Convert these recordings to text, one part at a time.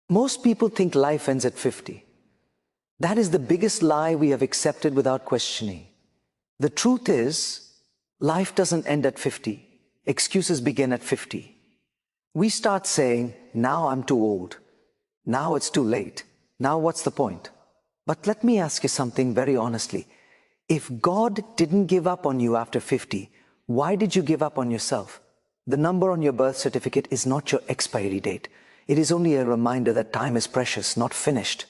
Most people think life ends at 50. That is the biggest lie we have accepted without questioning. The truth is, life doesn't end at 50. Excuses begin at 50. We start saying, now I'm too old. Now it's too late. Now what's the point? But let me ask you something very honestly. If God didn't give up on you after 50, why did you give up on yourself? The number on your birth certificate is not your expiry date. It is only a reminder that time is precious, not finished.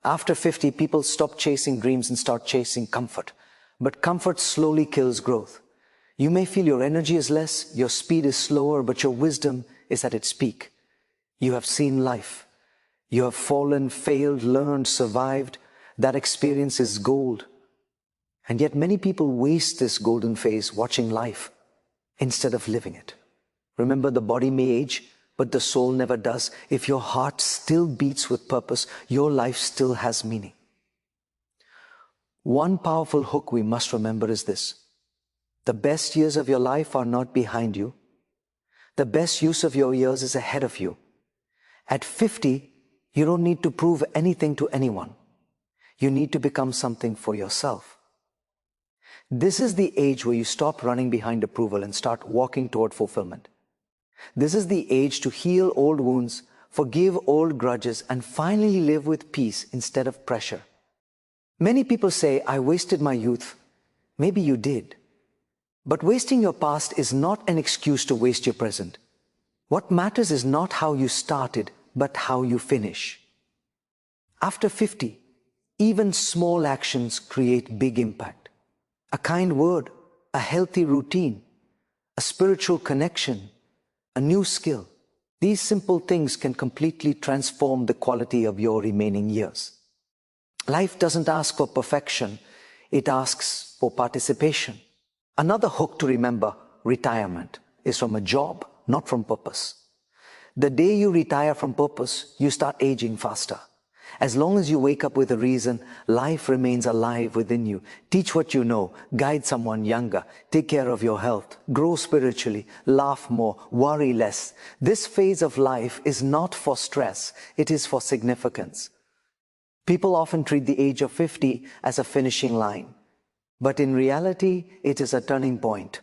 After 50, people stop chasing dreams and start chasing comfort. But comfort slowly kills growth. You may feel your energy is less, your speed is slower, but your wisdom is at its peak. You have seen life. You have fallen, failed, learned, survived. That experience is gold. And yet many people waste this golden phase watching life instead of living it. Remember, the body may age, but the soul never does. If your heart still beats with purpose, your life still has meaning. One powerful hook we must remember is this: the best years of your life are not behind you. The best use of your years is ahead of you. At 50, you don't need to prove anything to anyone. You need to become something for yourself. This is the age where you stop running behind approval and start walking toward fulfillment. This is the age to heal old wounds, forgive old grudges, and finally live with peace instead of pressure. Many people say, I wasted my youth. Maybe you did. But wasting your past is not an excuse to waste your present. What matters is not how you started, but how you finish. After 50, even small actions create big impact. A kind word, a healthy routine, a spiritual connection, a new skill. These simple things can completely transform the quality of your remaining years. Life doesn't ask for perfection, it asks for participation. Another hook to remember: retirement is from a job, not from purpose. The day you retire from purpose, you start aging faster. As long as you wake up with a reason, life remains alive within you. Teach what you know, guide someone younger, take care of your health, grow spiritually, laugh more, worry less. This phase of life is not for stress, it is for significance. People often treat the age of 50 as a finishing line. But in reality, it is a turning point.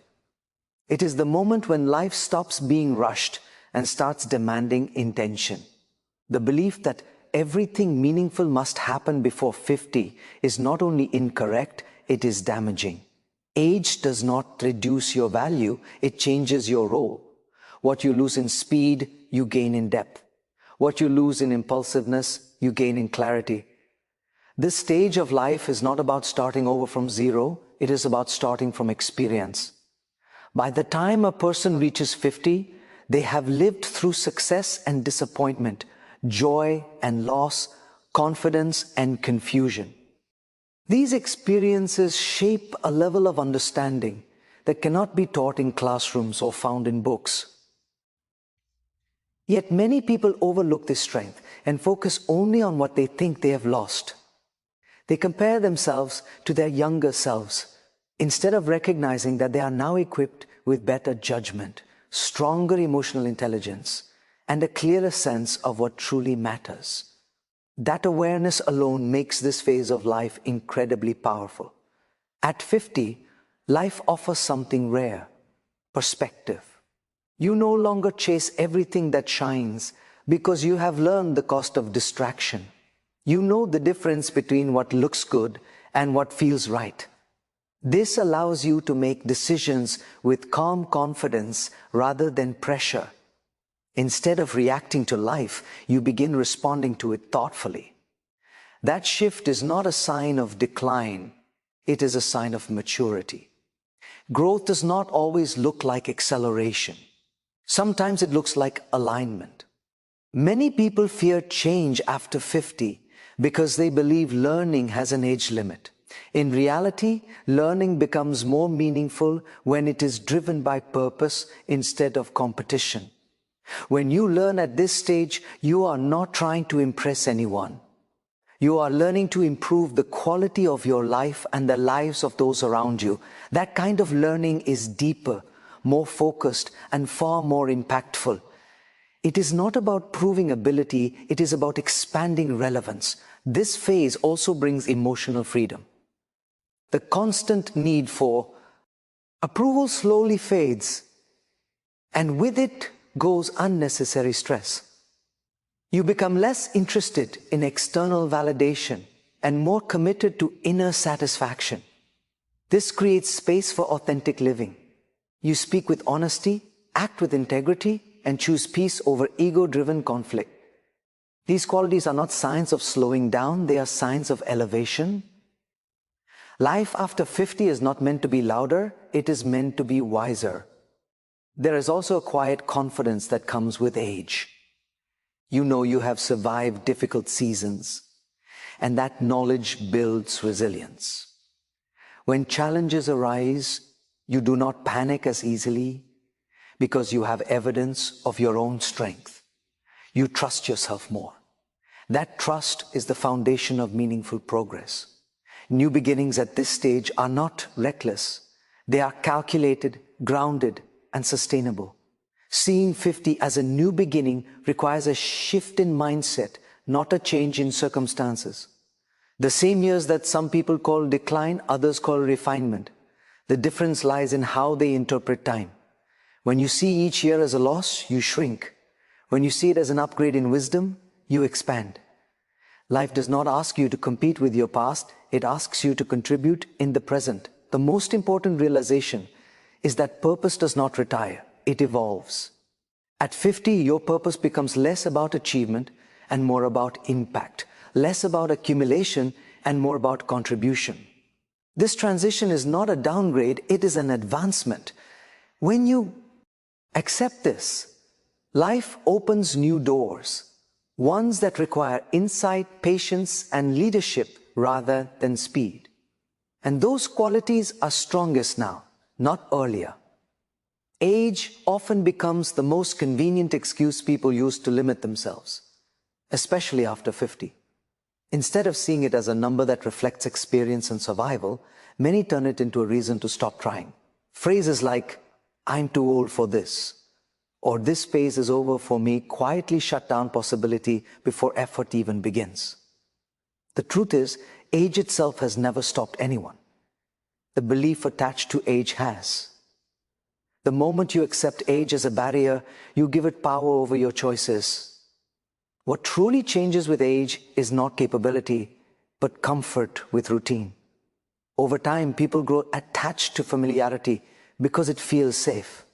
It is the moment when life stops being rushed and starts demanding intention. The belief that everything meaningful must happen before 50 is not only incorrect, it is damaging. Age does not reduce your value, it changes your role. What you lose in speed, you gain in depth. What you lose in impulsiveness, you gain in clarity. This stage of life is not about starting over from zero, it is about starting from experience. By the time a person reaches 50, they have lived through success and disappointment, joy and loss, confidence and confusion. These experiences shape a level of understanding that cannot be taught in classrooms or found in books. Yet many people overlook this strength and focus only on what they think they have lost. They compare themselves to their younger selves, instead of recognizing that they are now equipped with better judgment, stronger emotional intelligence, and a clearer sense of what truly matters. That awareness alone makes this phase of life incredibly powerful. At 50, life offers something rare: perspective. You no longer chase everything that shines because you have learned the cost of distraction. You know the difference between what looks good and what feels right. This allows you to make decisions with calm confidence rather than pressure. Instead of reacting to life, you begin responding to it thoughtfully. That shift is not a sign of decline, it is a sign of maturity. Growth does not always look like acceleration. Sometimes it looks like alignment. Many people fear change after 50 because they believe learning has an age limit. In reality, learning becomes more meaningful when it is driven by purpose instead of competition. When you learn at this stage, you are not trying to impress anyone. You are learning to improve the quality of your life and the lives of those around you. That kind of learning is deeper, more focused, and far more impactful. It is not about proving ability, it is about expanding relevance. This phase also brings emotional freedom. The constant need for approval slowly fades, and with it goes unnecessary stress. You become less interested in external validation and more committed to inner satisfaction. This creates space for authentic living. You speak with honesty, act with integrity, and choose peace over ego-driven conflict. These qualities are not signs of slowing down, they are signs of elevation. Life after 50 is not meant to be louder, it is meant to be wiser. There is also a quiet confidence that comes with age. You know you have survived difficult seasons, and that knowledge builds resilience. When challenges arise, you do not panic as easily because you have evidence of your own strength. You trust yourself more. That trust is the foundation of meaningful progress. New beginnings at this stage are not reckless. They are calculated, grounded, and sustainable. Seeing 50 as a new beginning requires a shift in mindset, not a change in circumstances. The same years that some people call decline, others call refinement. The difference lies in how they interpret time. When you see each year as a loss, you shrink. When you see it as an upgrade in wisdom, you expand. Life does not ask you to compete with your past, it asks you to contribute in the present. The most important realization is that purpose does not retire, it evolves. At 50, your purpose becomes less about achievement and more about impact, less about accumulation and more about contribution. This transition is not a downgrade, it is an advancement. When you accept this, life opens new doors, ones that require insight, patience, and leadership rather than speed. And those qualities are strongest now, not earlier. Age often becomes the most convenient excuse people use to limit themselves, especially after 50. Instead of seeing it as a number that reflects experience and survival, many turn it into a reason to stop trying. Phrases like, "I'm too old for this," or "this phase is over for me," quietly shut down possibility before effort even begins. The truth is, age itself has never stopped anyone. The belief attached to age has. The moment you accept age as a barrier, you give it power over your choices. What truly changes with age is not capability, but comfort with routine. Over time, people grow attached to familiarity because it feels safe.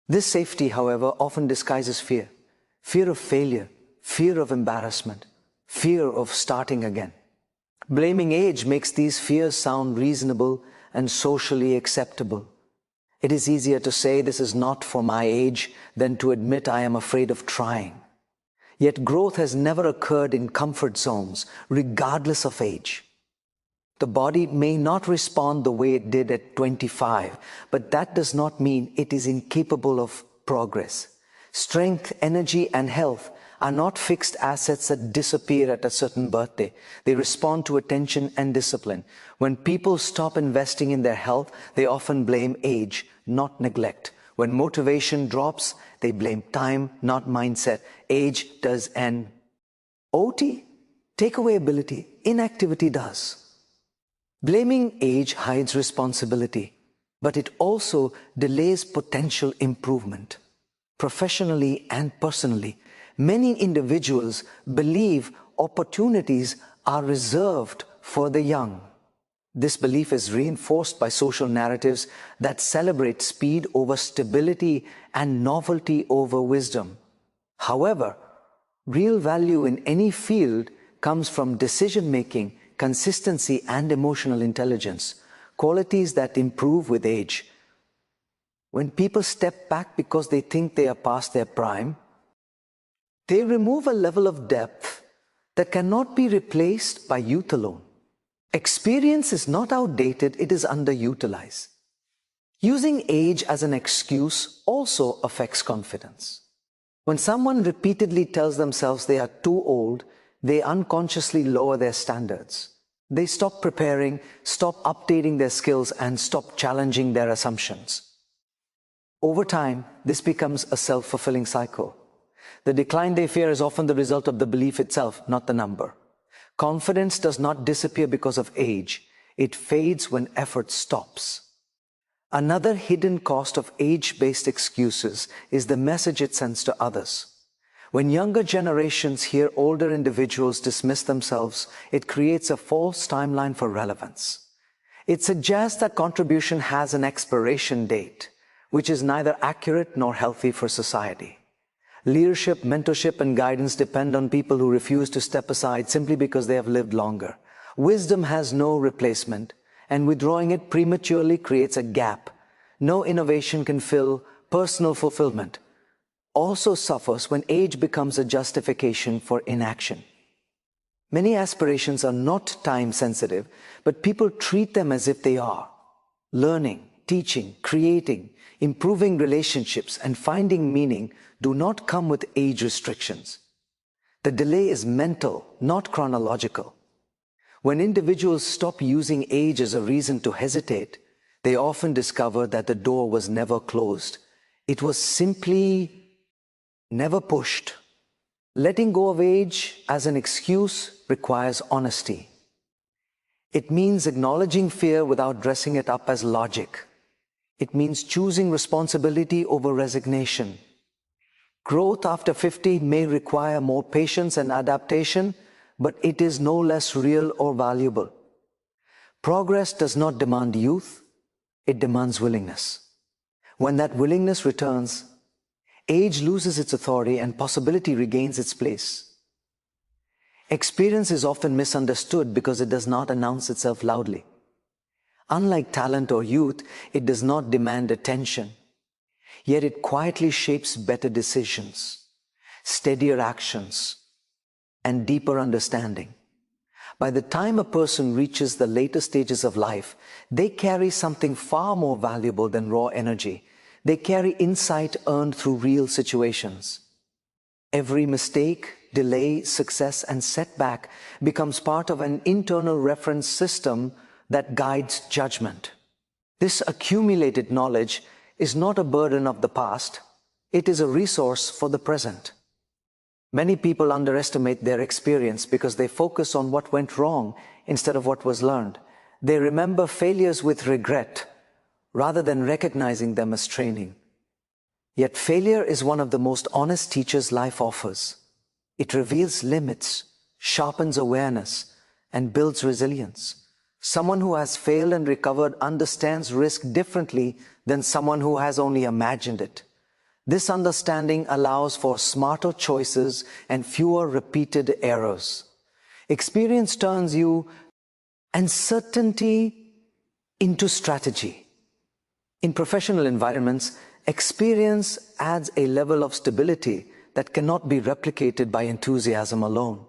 This safety, however, often disguises fear. Fear of failure, fear of embarrassment, fear of starting again. Blaming age makes these fears sound reasonable and socially acceptable. It is easier to say this is not for my age than to admit I am afraid of trying. Yet growth has never occurred in comfort zones, regardless of age. The body may not respond the way it did at 25, but that does not mean it is incapable of progress. Strength, energy, and health are not fixed assets that disappear at a certain birthday. They respond to attention and discipline. When people stop investing in their health, they often blame age, not neglect. When motivation drops, they blame time, not mindset. Age does an OT, take away ability, inactivity does. Blaming age hides responsibility, but it also delays potential improvement. Professionally and personally, many individuals believe opportunities are reserved for the young. This belief is reinforced by social narratives that celebrate speed over stability and novelty over wisdom. However, real value in any field comes from decision-making, consistency, and emotional intelligence, qualities that improve with age. When people step back because they think they are past their prime, they remove a level of depth that cannot be replaced by youth alone. Experience is not outdated, it is underutilized. Using age as an excuse also affects confidence. When someone repeatedly tells themselves they are too old, they unconsciously lower their standards. They stop preparing, stop updating their skills, and stop challenging their assumptions. Over time, this becomes a self-fulfilling cycle. The decline they fear is often the result of the belief itself, not the number. Confidence does not disappear because of age. It fades when effort stops. Another hidden cost of age-based excuses is the message it sends to others. When younger generations hear older individuals dismiss themselves, it creates a false timeline for relevance. It suggests that contribution has an expiration date, which is neither accurate nor healthy for society. Leadership, mentorship, and guidance depend on people who refuse to step aside simply because they have lived longer. Wisdom has no replacement, and withdrawing it prematurely creates a gap. No innovation can fill personal fulfillment. Also suffers when age becomes a justification for inaction. Many aspirations are not time-sensitive, but people treat them as if they are. Learning, teaching, creating, improving relationships, and finding meaning do not come with age restrictions. The delay is mental, not chronological. When individuals stop using age as a reason to hesitate, they often discover that the door was never closed. It was simply never pushed. Letting go of age as an excuse requires honesty. It means acknowledging fear without dressing it up as logic. It means choosing responsibility over resignation. Growth after 50 may require more patience and adaptation, but it is no less real or valuable. Progress does not demand youth, it demands willingness. When that willingness returns, age loses its authority and possibility regains its place. Experience is often misunderstood because it does not announce itself loudly. Unlike talent or youth, it does not demand attention. Yet it quietly shapes better decisions, steadier actions, and deeper understanding. By the time a person reaches the later stages of life, they carry something far more valuable than raw energy. They carry insight earned through real situations. Every mistake, delay, success, and setback becomes part of an internal reference system that guides judgment. This accumulated knowledge is not a burden of the past, it is a resource for the present. Many people underestimate their experience because they focus on what went wrong instead of what was learned. They remember failures with regret rather than recognizing them as training. Yet failure is one of the most honest teachers life offers. It reveals limits, sharpens awareness, and builds resilience. Someone who has failed and recovered understands risk differently than someone who has only imagined it. This understanding allows for smarter choices and fewer repeated errors. Experience turns you uncertainty into strategy. In professional environments, experience adds a level of stability that cannot be replicated by enthusiasm alone.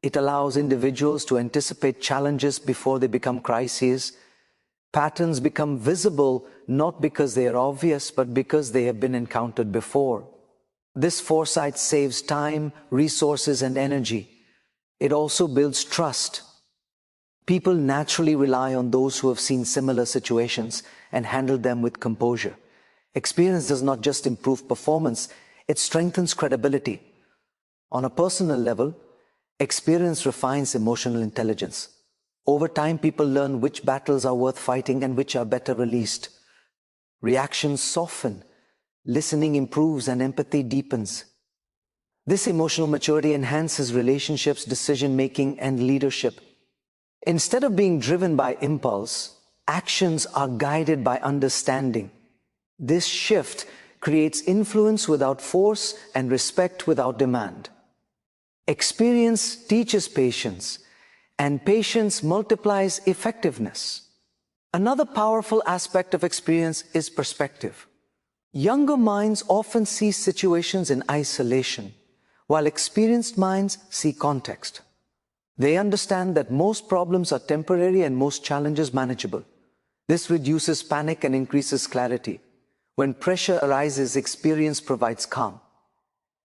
It allows individuals to anticipate challenges before they become crises. Patterns become visible not because they are obvious, but because they have been encountered before. This foresight saves time, resources, and energy. It also builds trust. People naturally rely on those who have seen similar situations and handled them with composure. Experience does not just improve performance, it strengthens credibility. On a personal level, experience refines emotional intelligence. Over time, people learn which battles are worth fighting and which are better released. Reactions soften, listening improves, and empathy deepens. This emotional maturity enhances relationships, decision-making, and leadership. Instead of being driven by impulse, actions are guided by understanding. This shift creates influence without force and respect without demand. Experience teaches patience, and patience multiplies effectiveness. Another powerful aspect of experience is perspective. Younger minds often see situations in isolation, while experienced minds see context. They understand that most problems are temporary and most challenges manageable. This reduces panic and increases clarity. When pressure arises, experience provides calm.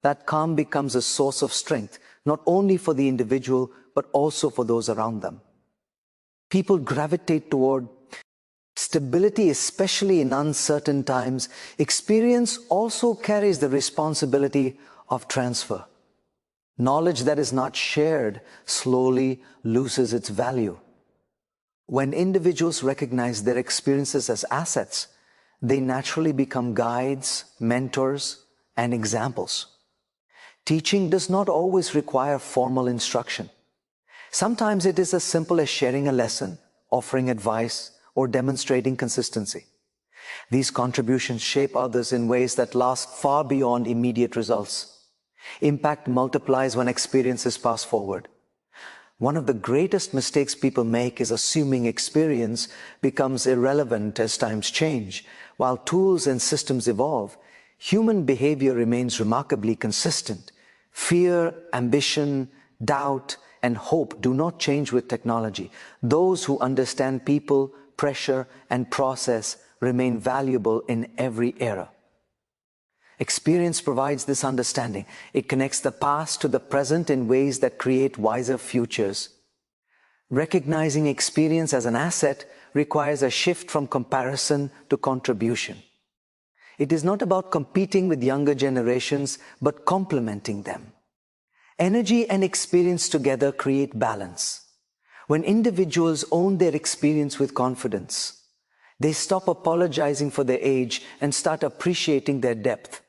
That calm becomes a source of strength, not only for the individual, but also for those around them. People gravitate toward stability, especially in uncertain times. Experience also carries the responsibility of transfer. Knowledge that is not shared slowly loses its value. When individuals recognize their experiences as assets, they naturally become guides, mentors, and examples. Teaching does not always require formal instruction. Sometimes it is as simple as sharing a lesson, offering advice, or demonstrating consistency. These contributions shape others in ways that last far beyond immediate results. Impact multiplies when experiences pass forward. One of the greatest mistakes people make is assuming experience becomes irrelevant as times change. While tools and systems evolve, human behavior remains remarkably consistent. Fear, ambition, doubt, and hope do not change with technology. Those who understand people, pressure, and process remain valuable in every era. Experience provides this understanding. It connects the past to the present in ways that create wiser futures. Recognizing experience as an asset requires a shift from comparison to contribution. It is not about competing with younger generations, but complementing them. Energy and experience together create balance. When individuals own their experience with confidence, they stop apologizing for their age and start appreciating their depth.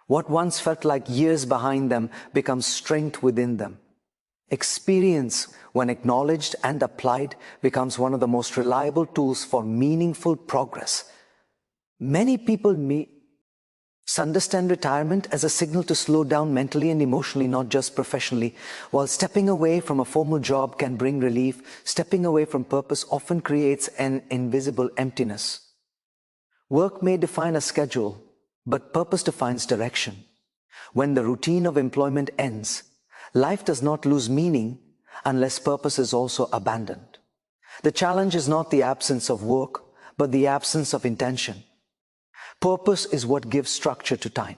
What once felt like years behind them becomes strength within them. Experience, when acknowledged and applied, becomes one of the most reliable tools for meaningful progress. Many people misunderstand retirement as a signal to slow down mentally and emotionally, not just professionally. While stepping away from a formal job can bring relief, stepping away from purpose often creates an invisible emptiness. Work may define a schedule, but purpose defines direction. When the routine of employment ends, life does not lose meaning unless purpose is also abandoned. The challenge is not the absence of work, but the absence of intention. Purpose is what gives structure to time.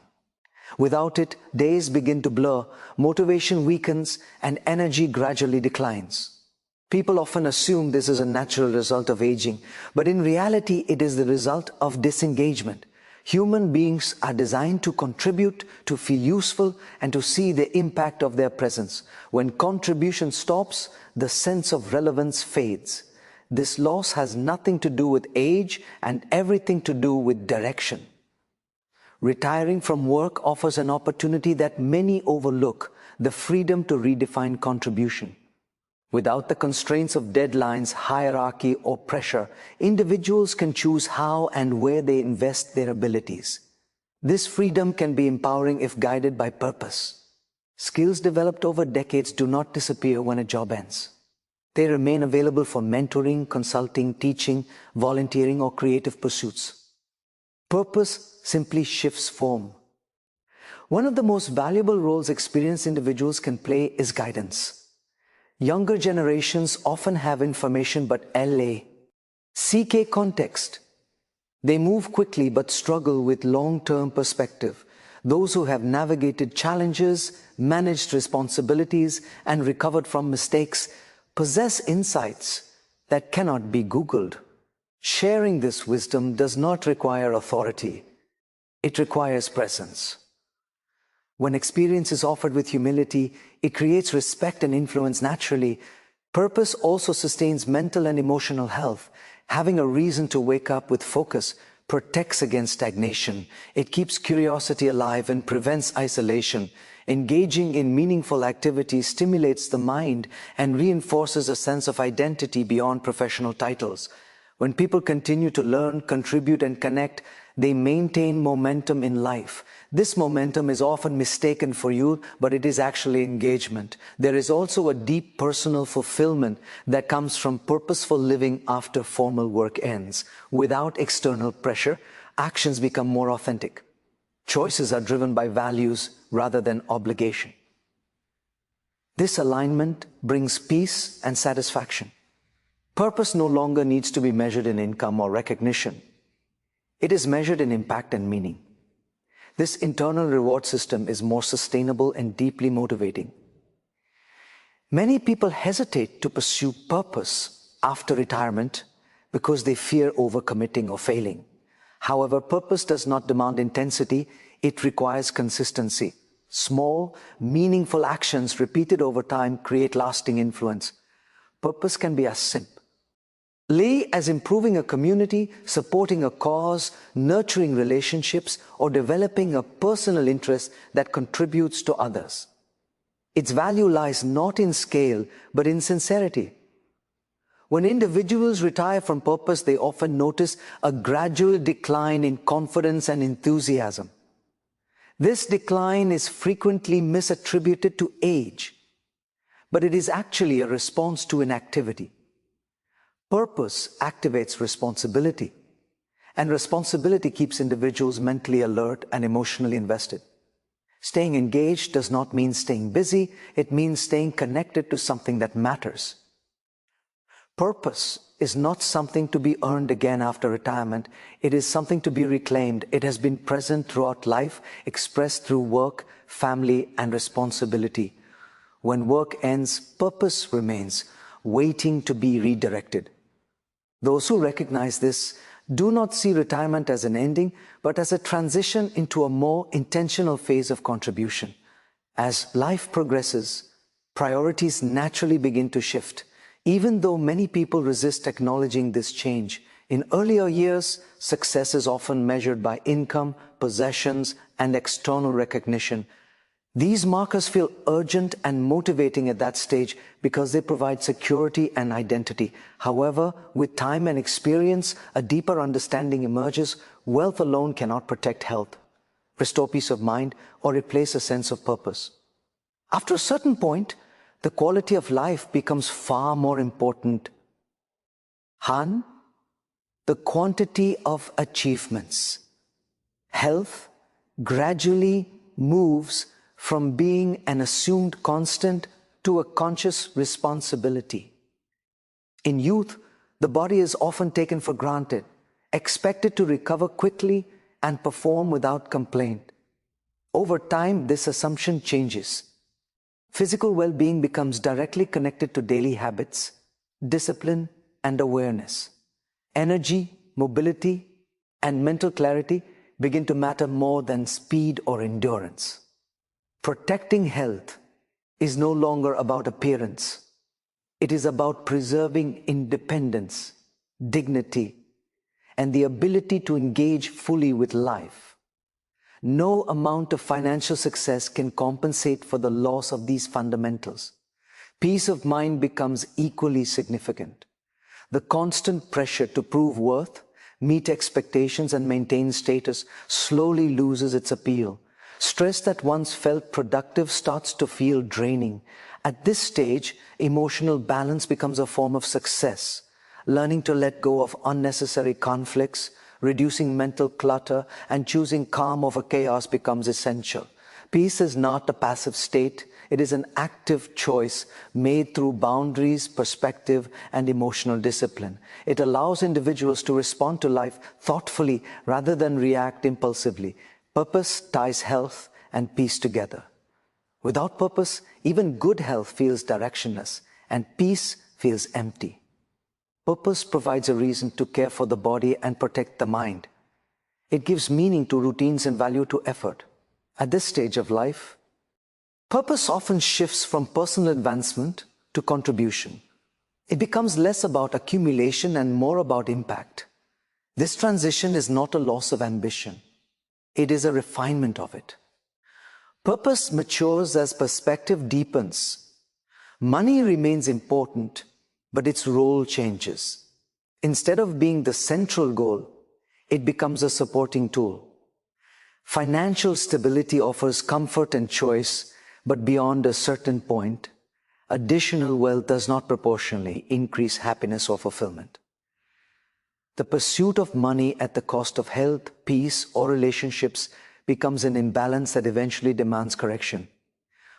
Without it, days begin to blur, motivation weakens, and energy gradually declines. People often assume this is a natural result of aging, but in reality, it is the result of disengagement. Human beings are designed to contribute, to feel useful, and to see the impact of their presence. When contribution stops, the sense of relevance fades. This loss has nothing to do with age and everything to do with direction. Retiring from work offers an opportunity that many overlook, the freedom to redefine contribution. Without the constraints of deadlines, hierarchy, or pressure, individuals can choose how and where they invest their abilities. This freedom can be empowering if guided by purpose. Skills developed over decades do not disappear when a job ends. They remain available for mentoring, consulting, teaching, volunteering, or creative pursuits. Purpose simply shifts form. One of the most valuable roles experienced individuals can play is guidance. Younger generations often have information but lack context. They move quickly but struggle with long-term perspective. Those who have navigated challenges, managed responsibilities, and recovered from mistakes possess insights that cannot be Googled. Sharing this wisdom does not require authority. It requires presence. When experience is offered with humility, it creates respect and influence naturally. Purpose also sustains mental and emotional health. Having a reason to wake up with focus protects against stagnation. It keeps curiosity alive and prevents isolation. Engaging in meaningful activities stimulates the mind and reinforces a sense of identity beyond professional titles. When people continue to learn, contribute, and connect, they maintain momentum in life. This momentum is often mistaken for youth, but it is actually engagement. There is also a deep personal fulfillment that comes from purposeful living after formal work ends. Without external pressure, actions become more authentic. Choices are driven by values rather than obligation. This alignment brings peace and satisfaction. Purpose no longer needs to be measured in income or recognition. It is measured in impact and meaning. This internal reward system is more sustainable and deeply motivating. Many people hesitate to pursue purpose after retirement because they fear overcommitting or failing. However, purpose does not demand intensity, it requires consistency. Small, meaningful actions repeated over time create lasting influence. Purpose can be as simple as improving a community, supporting a cause, nurturing relationships, or developing a personal interest that contributes to others. Its value lies not in scale, but in sincerity. When individuals retire from purpose, they often notice a gradual decline in confidence and enthusiasm. This decline is frequently misattributed to age, but it is actually a response to inactivity. Purpose activates responsibility, and responsibility keeps individuals mentally alert and emotionally invested. Staying engaged does not mean staying busy, it means staying connected to something that matters. Purpose is not something to be earned again after retirement, it is something to be reclaimed. It has been present throughout life, expressed through work, family, and responsibility. When work ends, purpose remains, waiting to be redirected. Those who recognize this do not see retirement as an ending, but as a transition into a more intentional phase of contribution. As life progresses, priorities naturally begin to shift. Even though many people resist acknowledging this change, in earlier years, success is often measured by income, possessions, and external recognition. These markers feel urgent and motivating at that stage because they provide security and identity. However, with time and experience, a deeper understanding emerges. Wealth alone cannot protect health, restore peace of mind, or replace a sense of purpose. After a certain point, the quality of life becomes far more important than the quantity of achievements. Health gradually moves from being an assumed constant to a conscious responsibility. In youth, the body is often taken for granted, expected to recover quickly and perform without complaint. Over time, this assumption changes. Physical well-being becomes directly connected to daily habits, discipline, and awareness. Energy, mobility, and mental clarity begin to matter more than speed or endurance. Protecting health is no longer about appearance. It is about preserving independence, dignity, and the ability to engage fully with life. No amount of financial success can compensate for the loss of these fundamentals. Peace of mind becomes equally significant. The constant pressure to prove worth, meet expectations, and maintain status slowly loses its appeal. Stress that once felt productive starts to feel draining. At this stage, emotional balance becomes a form of success. Learning to let go of unnecessary conflicts, reducing mental clutter, and choosing calm over chaos becomes essential. Peace is not a passive state. It is an active choice made through boundaries, perspective, and emotional discipline. It allows individuals to respond to life thoughtfully rather than react impulsively. Purpose ties health and peace together. Without purpose, even good health feels directionless, and peace feels empty. Purpose provides a reason to care for the body and protect the mind. It gives meaning to routines and value to effort. At this stage of life, purpose often shifts from personal advancement to contribution. It becomes less about accumulation and more about impact. This transition is not a loss of ambition. It is a refinement of it. Purpose matures as perspective deepens. Money remains important, but its role changes. Instead of being the central goal, it becomes a supporting tool. Financial stability offers comfort and choice, but beyond a certain point, additional wealth does not proportionally increase happiness or fulfillment. The pursuit of money at the cost of health, peace, or relationships becomes an imbalance that eventually demands correction.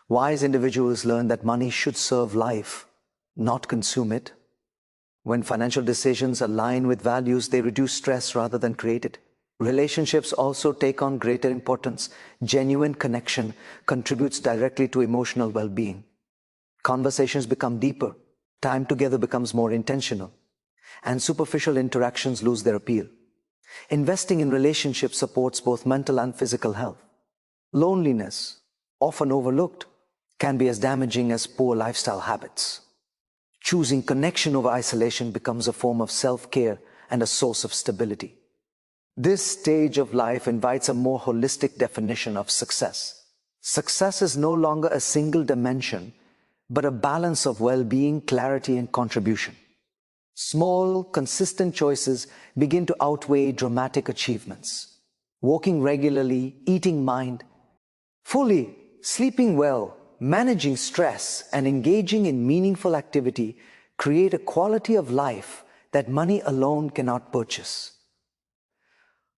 Wise individuals learn that money should serve life, not consume it. When financial decisions align with values, they reduce stress rather than create it. Relationships also take on greater importance. Genuine connection contributes directly to emotional well-being. Conversations become deeper, time together becomes more intentional, and superficial interactions lose their appeal. Investing in relationships supports both mental and physical health. Loneliness often overlooked, can be as damaging as poor lifestyle habits. Choosing connection over isolation becomes a form of self-care and a source of stability. This stage of life invites a more holistic definition of success. Success is no longer a single dimension, but a balance of well-being, clarity, and contribution. Small, consistent choices begin to outweigh dramatic achievements. Walking regularly, eating fully, sleeping well, managing stress, and engaging in meaningful activity create a quality of life that money alone cannot purchase.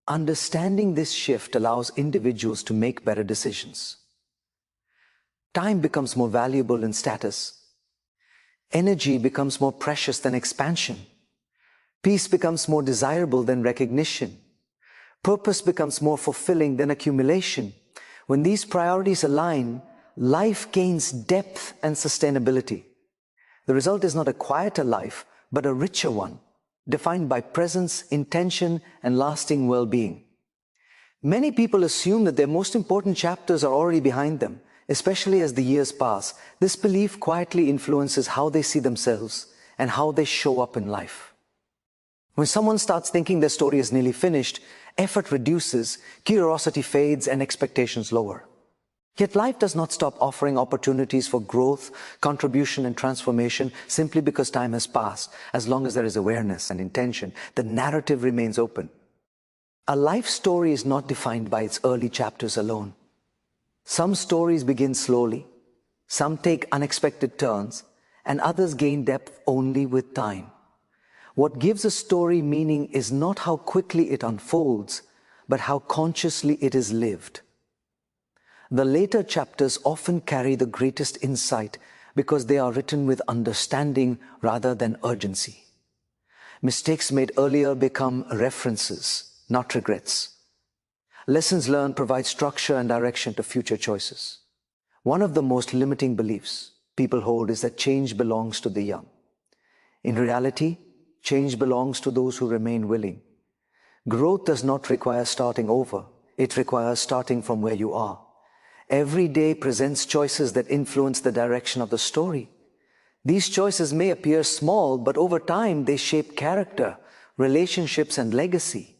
Understanding this shift allows individuals to make better decisions. Time becomes more valuable than status. Energy becomes more precious than expansion. Peace becomes more desirable than recognition. Purpose becomes more fulfilling than accumulation. When these priorities align, life gains depth and sustainability. The result is not a quieter life, but a richer one, defined by presence, intention, and lasting well-being. Many people assume that their most important chapters are already behind them, especially as the years pass. This belief quietly influences how they see themselves and how they show up in life. When someone starts thinking their story is nearly finished, effort reduces, curiosity fades, and expectations lower. Yet life does not stop offering opportunities for growth, contribution, and transformation simply because time has passed. As long as there is awareness and intention, the narrative remains open. A life story is not defined by its early chapters alone. Some stories begin slowly, some take unexpected turns, and others gain depth only with time. What gives a story meaning is not how quickly it unfolds, but how consciously it is lived. The later chapters often carry the greatest insight because they are written with understanding rather than urgency. Mistakes made earlier become references, not regrets. Lessons learned provide structure and direction to future choices. One of the most limiting beliefs people hold is that change belongs to the young. In reality, change belongs to those who remain willing. Growth does not require starting over. It requires starting from where you are. Every day presents choices that influence the direction of the story. These choices may appear small, but over time they shape character, relationships, and legacy.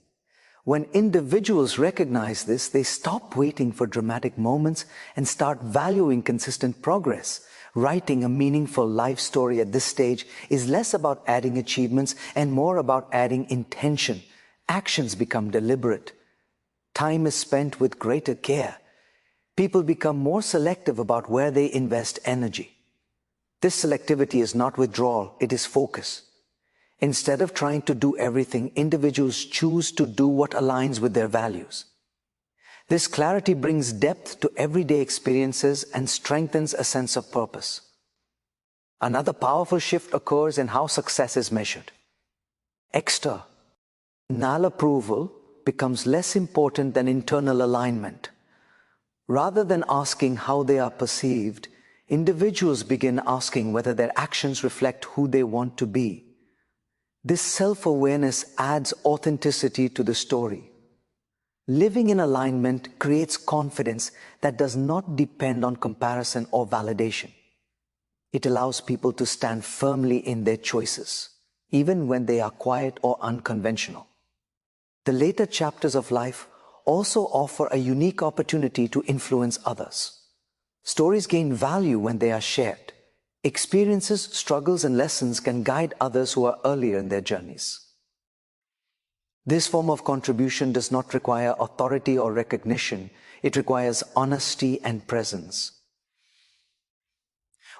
When individuals recognize this, they stop waiting for dramatic moments and start valuing consistent progress. Writing a meaningful life story at this stage is less about adding achievements and more about adding intention. Actions become deliberate. Time is spent with greater care. People become more selective about where they invest energy. This selectivity is not withdrawal, it is focus. Instead of trying to do everything, individuals choose to do what aligns with their values. This clarity brings depth to everyday experiences and strengthens a sense of purpose. Another powerful shift occurs in how success is measured. External approval becomes less important than internal alignment. Rather than asking how they are perceived, individuals begin asking whether their actions reflect who they want to be. This self-awareness adds authenticity to the story. Living in alignment creates confidence that does not depend on comparison or validation. It allows people to stand firmly in their choices, even when they are quiet or unconventional. The later chapters of life also offer a unique opportunity to influence others. Stories gain value when they are shared. Experiences, struggles, and lessons can guide others who are earlier in their journeys. This form of contribution does not require authority or recognition. It requires honesty and presence.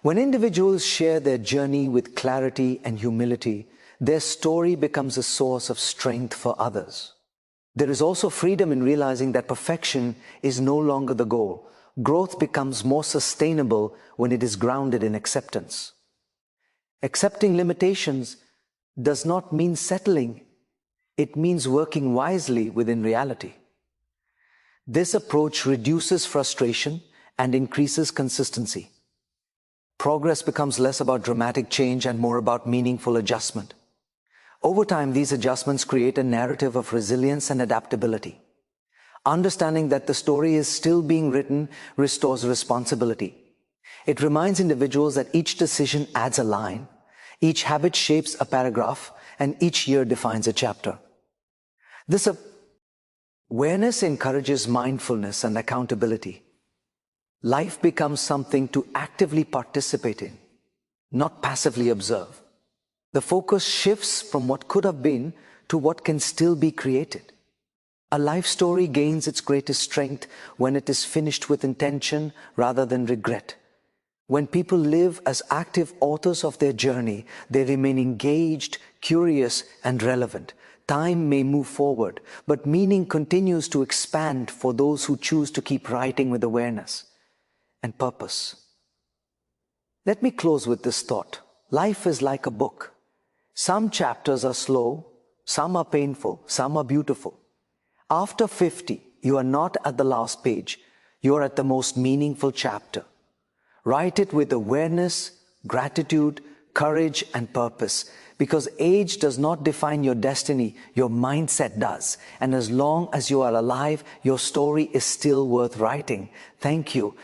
When individuals share their journey with clarity and humility, their story becomes a source of strength for others. There is also freedom in realizing that perfection is no longer the goal. Growth becomes more sustainable when it is grounded in acceptance. Accepting limitations does not mean settling. It means working wisely within reality. This approach reduces frustration and increases consistency. Progress becomes less about dramatic change and more about meaningful adjustment. Over time, these adjustments create a narrative of resilience and adaptability. Understanding that the story is still being written restores responsibility. It reminds individuals that each decision adds a line, each habit shapes a paragraph, and each year defines a chapter. This awareness encourages mindfulness and accountability. Life becomes something to actively participate in, not passively observe. The focus shifts from what could have been to what can still be created. A life story gains its greatest strength when it is finished with intention rather than regret. When people live as active authors of their journey, they remain engaged, curious, and relevant. Time may move forward, but meaning continues to expand for those who choose to keep writing with awareness and purpose. Let me close with this thought. Life is like a book. Some chapters are slow, some are painful, some are beautiful. After 50, you are not at the last page. You are at the most meaningful chapter. Write it with awareness, gratitude, courage, and purpose, because age does not define your destiny, your mindset does. And as long as you are alive, your story is still worth writing. Thank you.